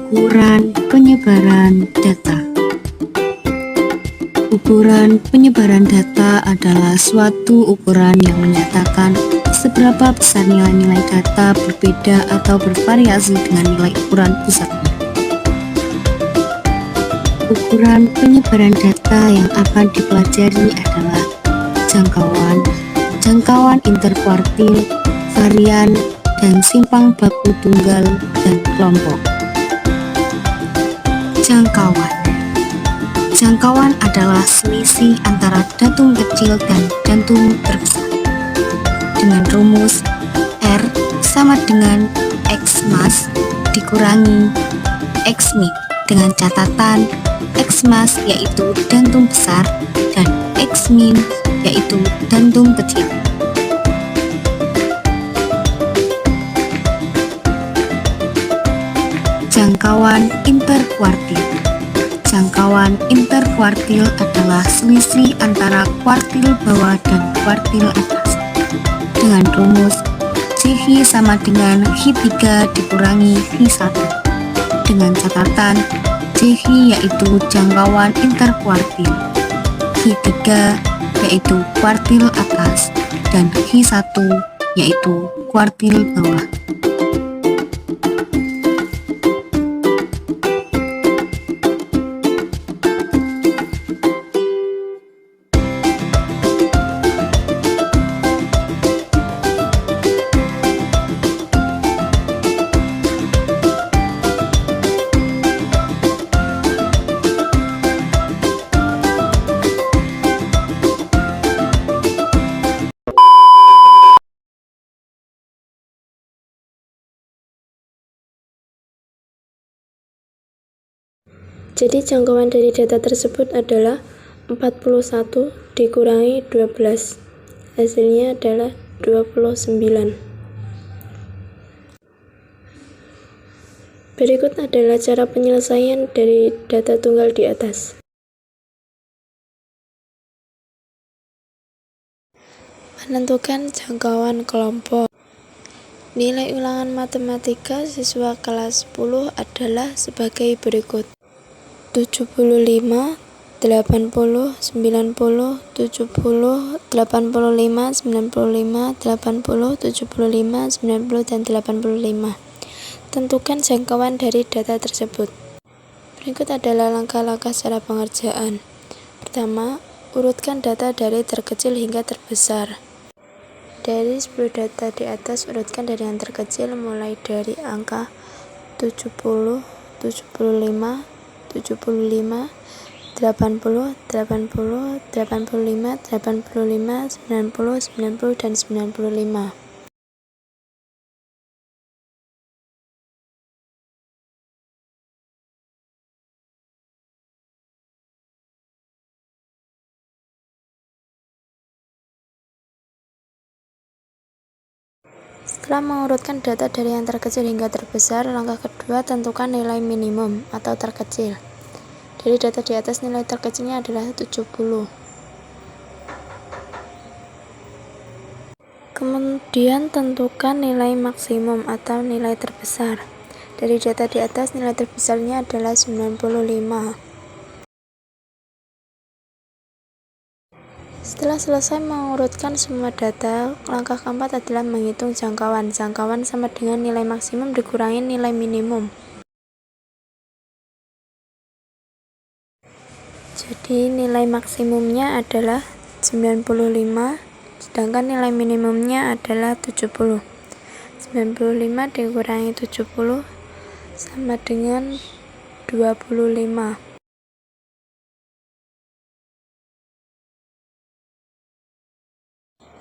Ukuran penyebaran data. Ukuran penyebaran data adalah suatu ukuran yang menyatakan seberapa besar nilai-nilai data berbeda atau bervariasi dengan nilai ukuran pusatnya. Ukuran penyebaran data yang akan dipelajari adalah jangkauan interkuartil, varian, dan simpang baku tunggal dan kelompok. Jangkauan adalah selisih antara datum kecil dan datum terbesar. Dengan rumus R sama dengan X mass dikurangi X min, dengan catatan X mass yaitu datum besar dan X min yaitu datum kecil. Jangkauan interkuartil. Jangkauan interkuartil adalah selisih antara kuartil bawah dan kuartil atas. Dengan rumus CH sama dengan H3 dikurangi H1. Dengan catatan CH yaitu jangkauan interkuartil, H3 yaitu kuartil atas, dan H1 yaitu kuartil bawah. Jadi jangkauan dari data tersebut adalah 41 dikurangi 12. Hasilnya adalah 29. Berikut adalah cara penyelesaian dari data tunggal di atas. Menentukan jangkauan kelompok. Nilai ulangan matematika siswa kelas 10 adalah sebagai berikut: 75, 80, 90, 70, 85, 95, 80, 75, 90, dan 85. Tentukan jangkauan dari data tersebut. Berikut adalah langkah-langkah cara pengerjaan. Pertama, urutkan data dari terkecil hingga terbesar. Dari 10 data di atas, urutkan dari yang terkecil mulai dari angka 70, 75, 80, 85, 90, dan 95. Setelah mengurutkan data dari yang terkecil hingga terbesar, langkah kedua, tentukan nilai minimum atau terkecil. Dari data di atas, nilai terkecilnya adalah 70. Kemudian tentukan nilai maksimum atau nilai terbesar. Dari data di atas, nilai terbesarnya adalah 95. Setelah selesai mengurutkan semua data, langkah keempat adalah menghitung jangkauan. Jangkauan sama dengan nilai maksimum dikurangi nilai minimum. Jadi nilai maksimumnya adalah 95, sedangkan nilai minimumnya adalah 70. 95 dikurangi 70 sama dengan 25.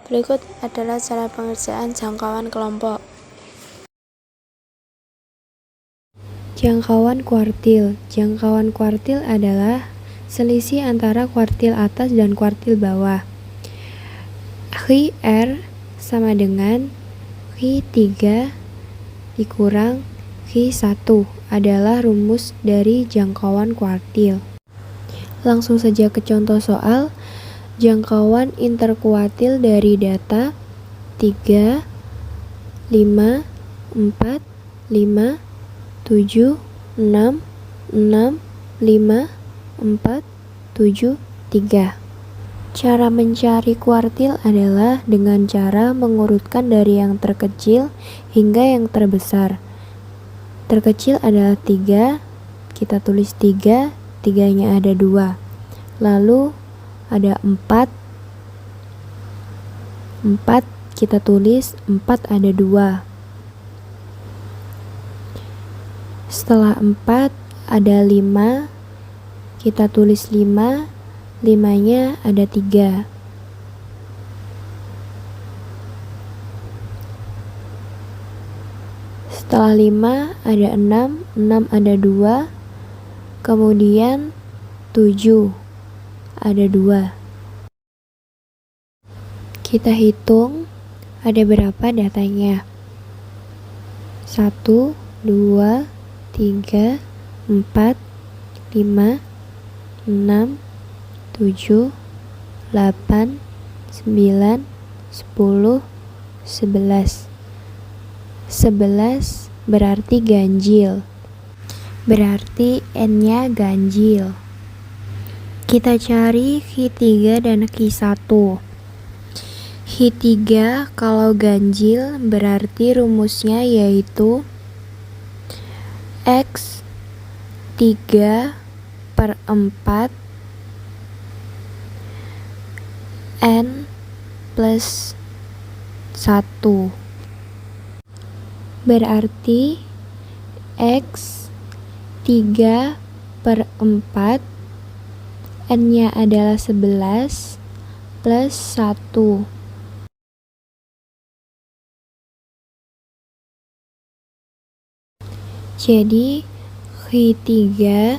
Berikut adalah cara pengerjaan jangkauan kelompok. Jangkauan kuartil. Jangkauan kuartil adalah selisih antara kuartil atas dan kuartil bawah. R sama dengan Q3 dikurang Q1 adalah rumus dari jangkauan kuartil. Langsung saja ke contoh soal. Jangkauan interkuartil dari data 3, 5, 4, 5, 7, 6, 6, 5, 4, 7, 3. Cara mencari kuartil adalah dengan cara mengurutkan dari yang terkecil hingga yang terbesar. Terkecil adalah 3, kita tulis 3, 3-nya ada 2. Lalu ada 4, 4 kita tulis 4 ada 2. Setelah 4 ada 5, kita tulis 5, 5-nya ada 3. Setelah 5 ada 6, 6 ada 2, kemudian 7 ada 2. Kita hitung ada berapa datanya. 1, 2, 3, 4, 5, 6, 7, 8, 9, 10, 11. 11 berarti ganjil. Berarti N-nya ganjil. Kita cari Q3 dan Q1. Q3 kalau ganjil berarti rumusnya yaitu X 3/4 N plus 1. Berarti X 3/4 N-nya adalah 11 plus 1. Jadi Q3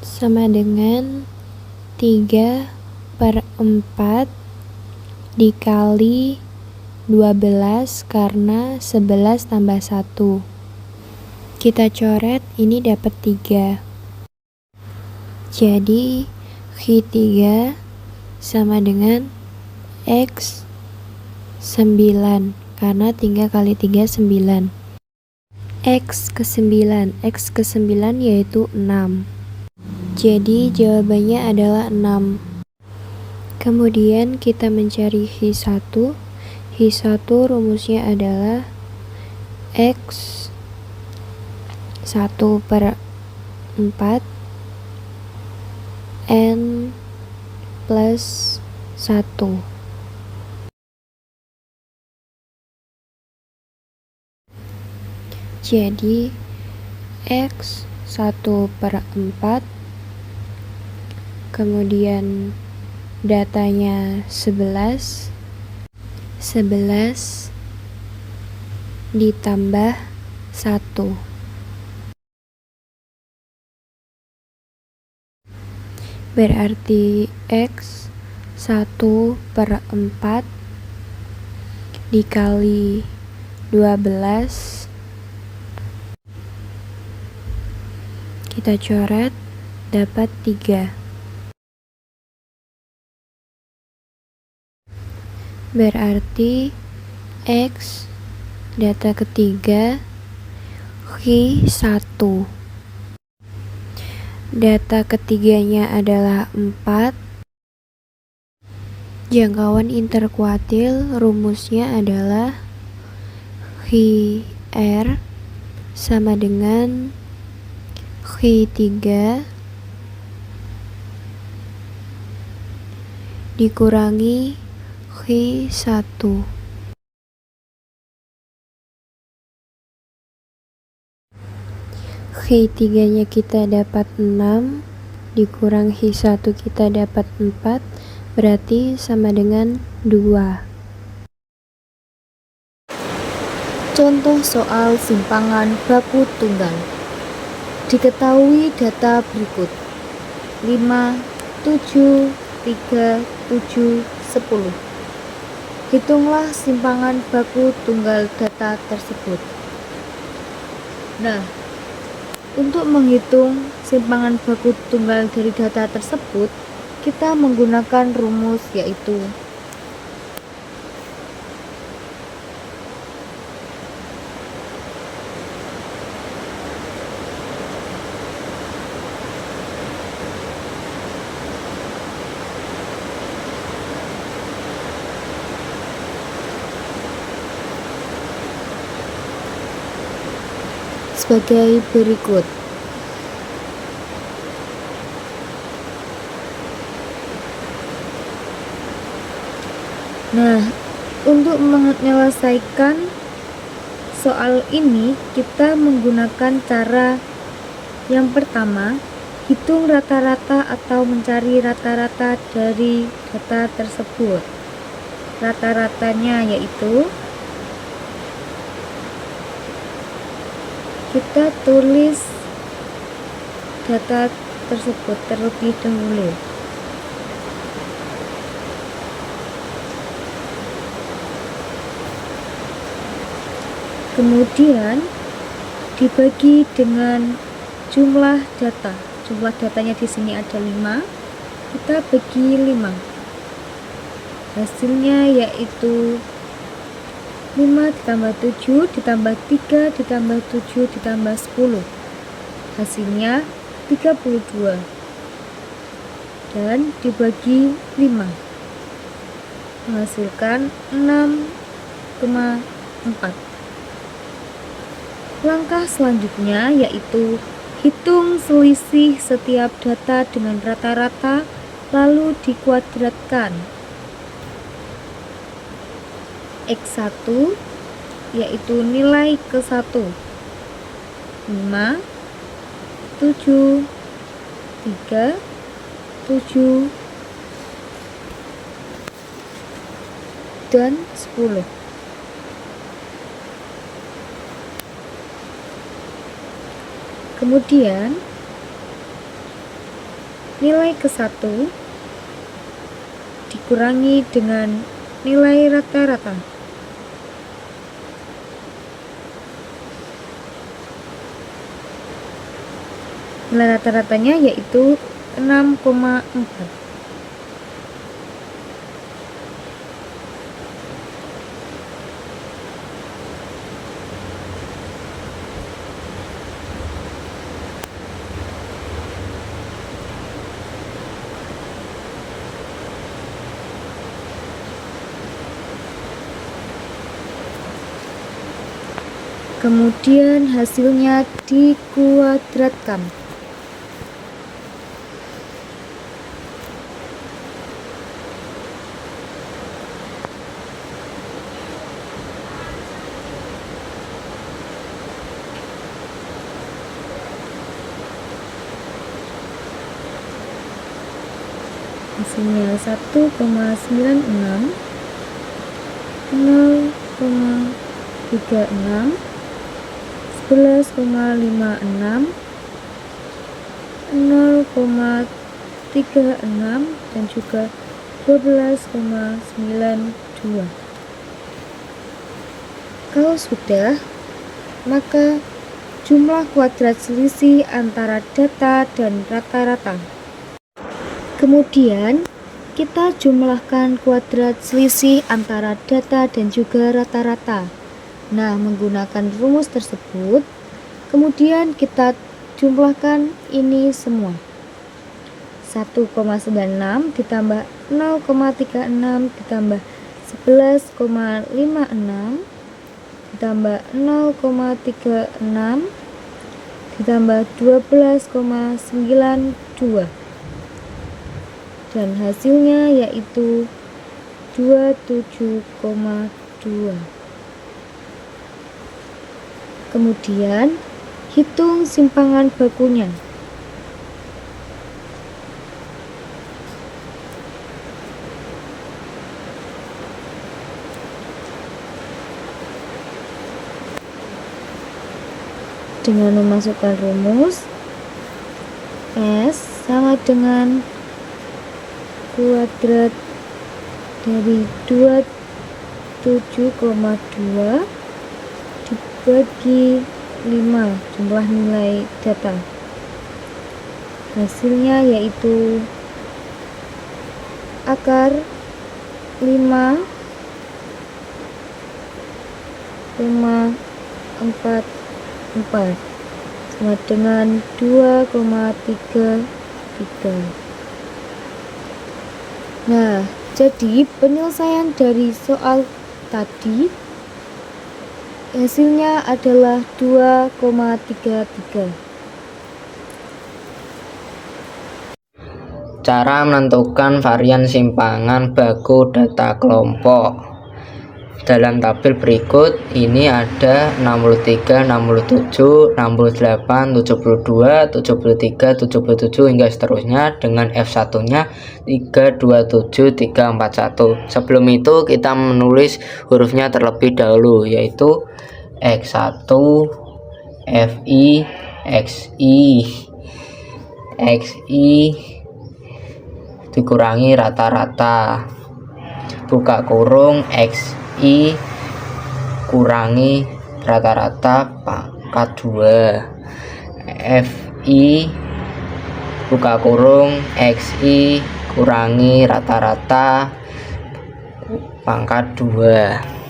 sama dengan 3/4 dikali 12 karena 11 tambah 1. Kita coret, ini dapat 3. Jadi Q3 sama dengan X 9 karena 3 kali 3 9. X ke 9 yaitu 6. Jadi jawabannya adalah 6. Kemudian kita mencari Q1. Q1 rumusnya adalah X 1/4 N plus 1. Jadi X 1/4, kemudian datanya 11 ditambah 1. Berarti X 1/4 dikali 12, kita coret, dapat 3. Berarti X data ketiga Q1. Data ketiganya adalah 4. Jangkauan interkuartil rumusnya adalah QR sama dengan Q3 dikurangi Q1. Q3-nya kita dapat 6, dikurang Q1 kita dapat 4, berarti sama dengan 2. Contoh soal simpangan baku tunggal. Diketahui data berikut: 5, 7, 3, 7, 10. Hitunglah simpangan baku tunggal data tersebut. Nah, untuk menghitung simpangan baku tunggal dari data tersebut, kita menggunakan rumus yaitu sebagai berikut. Nah, untuk menyelesaikan soal ini kita menggunakan cara yang pertama, hitung rata-rata atau mencari rata-rata dari data tersebut. Rata-ratanya yaitu kita tulis data tersebut terlebih dahulu. Kemudian dibagi dengan jumlah data. Jumlah datanya di sini ada 5. Kita bagi 5. Hasilnya yaitu 5 ditambah 7 ditambah 3 ditambah 7 ditambah 10. Hasilnya 32. Dan dibagi 5 menghasilkan 6,4. Langkah selanjutnya yaitu hitung selisih setiap data dengan rata-rata lalu dikuadratkan. X1 yaitu nilai ke-1 5, 7, 3, 7 dan 10. Kemudian nilai ke-1 dikurangi dengan nilai rata-rata. Nilai rata-ratanya yaitu 6,4. Kemudian hasilnya dikuadratkan. Hasilnya 1,96, 0,36, 11,56, 0,36 dan juga 12,92. Kalau sudah, maka jumlah kuadrat selisih antara data dan rata-rata. Kemudian kita jumlahkan kuadrat selisih antara data dan juga rata-rata. Nah, menggunakan rumus tersebut, kemudian kita jumlahkan ini semua. 1,96 ditambah 0,36 ditambah 11,56 ditambah 0,36 ditambah 12,92 dan hasilnya yaitu 27,2. Kemudian hitung simpangan bakunya. Dengan memasukkan rumus S sama dengan kuadrat dari 27,2 dibagi 5 jumlah nilai data. Hasilnya yaitu akar 5,44 sama dengan 2,33. Nah, jadi penyelesaian dari soal tadi Hasilnya adalah 2,33. Cara menentukan varian simpangan baku data kelompok. Dalam tabel berikut ini ada 63, 67, 68, 72, 73, 77 hingga seterusnya dengan F1-nya 327, 341. Sebelum itu kita menulis hurufnya terlebih dahulu, yaitu X1, FI, XI, XI dikurangi rata-rata, buka kurung, XI kurangi rata-rata pangkat 2, FI buka kurung, XI kurangi rata-rata pangkat 2.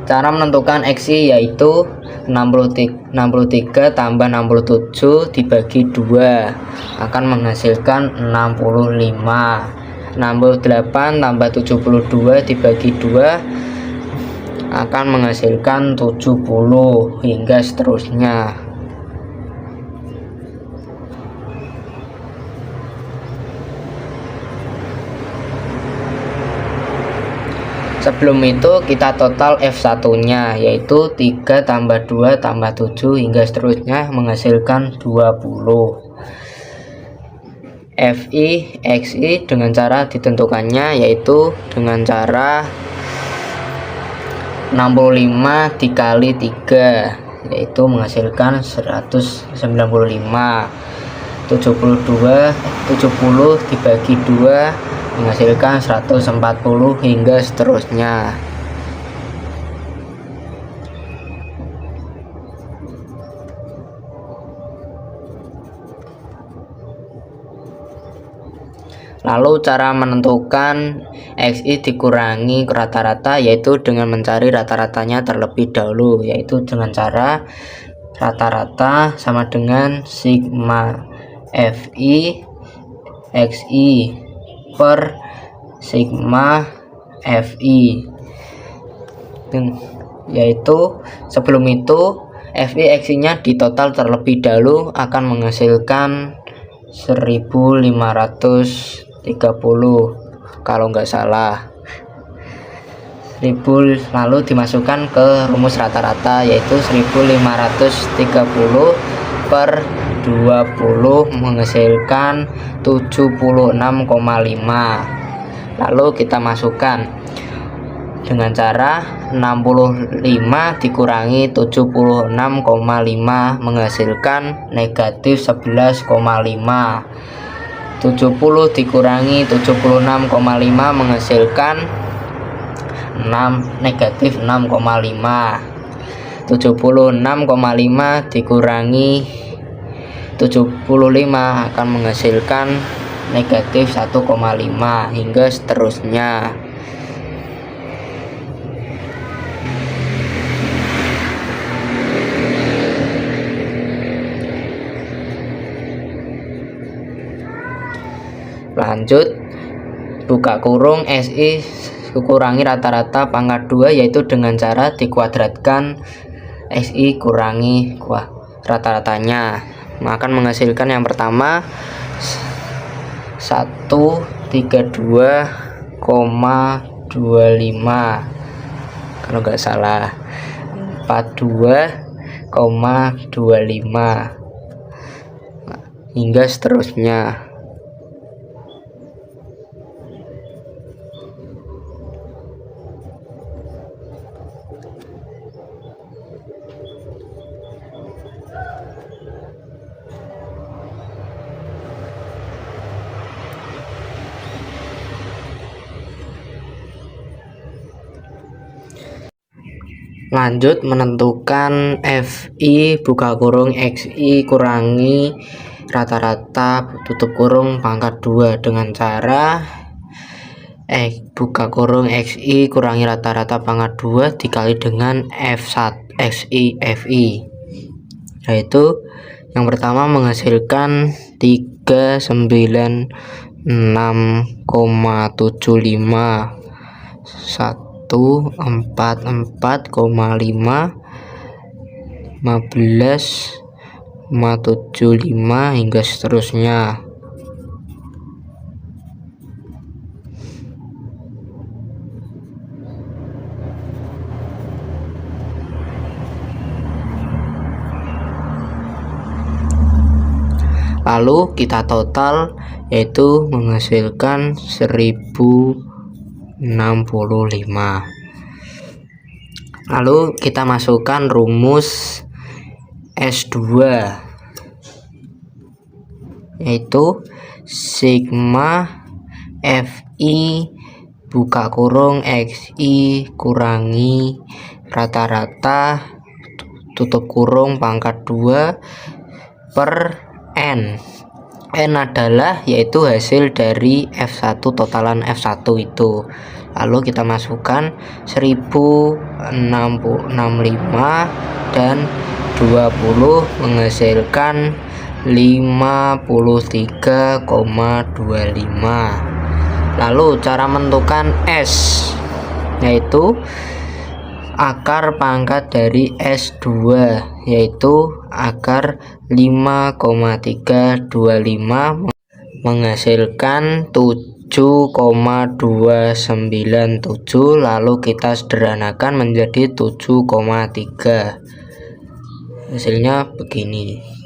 Cara menentukan XI yaitu 63 tambah 67 dibagi 2 akan menghasilkan 65. 68 tambah 72 dibagi 2 akan menghasilkan 70 hingga seterusnya. Sebelum itu kita total F1-nya yaitu 3 tambah 2 tambah 7 hingga seterusnya menghasilkan 20. FI, XI dengan cara ditentukannya yaitu dengan cara 65 dikali 3 yaitu menghasilkan 195. 70 dibagi 2 menghasilkan 140 hingga seterusnya. Lalu cara menentukan XI dikurangi rata-rata yaitu dengan mencari rata-ratanya terlebih dahulu, yaitu dengan cara rata-rata sama dengan sigma FI XI per sigma FI, yaitu sebelum itu FI XI nya ditotal terlebih dahulu akan menghasilkan 1530 kalau nggak salah. 1000 lalu dimasukkan ke rumus rata-rata yaitu 1530 per 20 menghasilkan 76,5. lalu kita masukkan dengan cara 65 dikurangi 76,5 menghasilkan negatif 11,5. 70 dikurangi 76,5 menghasilkan negatif 6,5. 76,5 dikurangi 75 akan menghasilkan negatif 1,5 hingga seterusnya. Lanjut, buka kurung SI kurangi rata-rata pangkat 2 yaitu dengan cara dikuadratkan SI kurangi rata-ratanya, akan menghasilkan yang pertama 132,25 kalau nggak salah, 42,25 hingga seterusnya. Lanjut, menentukan FI buka kurung XI kurangi rata-rata tutup kurung pangkat 2 dengan cara buka kurung XI kurangi rata-rata pangkat 2 dikali dengan F1 XI FI, yaitu yang pertama menghasilkan 396,75. 14,5, 15,75 hingga seterusnya. Lalu kita total, yaitu menghasilkan 1065. Lalu kita masukkan rumus S2, yaitu sigma Fi buka kurung Xi kurangi rata-rata tutup kurung pangkat 2 per N. N adalah yaitu hasil dari F1 totalan F1 itu. Lalu kita masukkan 1065 dan 20 menghasilkan 53,25. Lalu cara menentukan S, yaitu akar pangkat dari S2, yaitu akar 5,325 menghasilkan 7,297. Lalu kita sederhanakan menjadi 7,3. Hasilnya begini.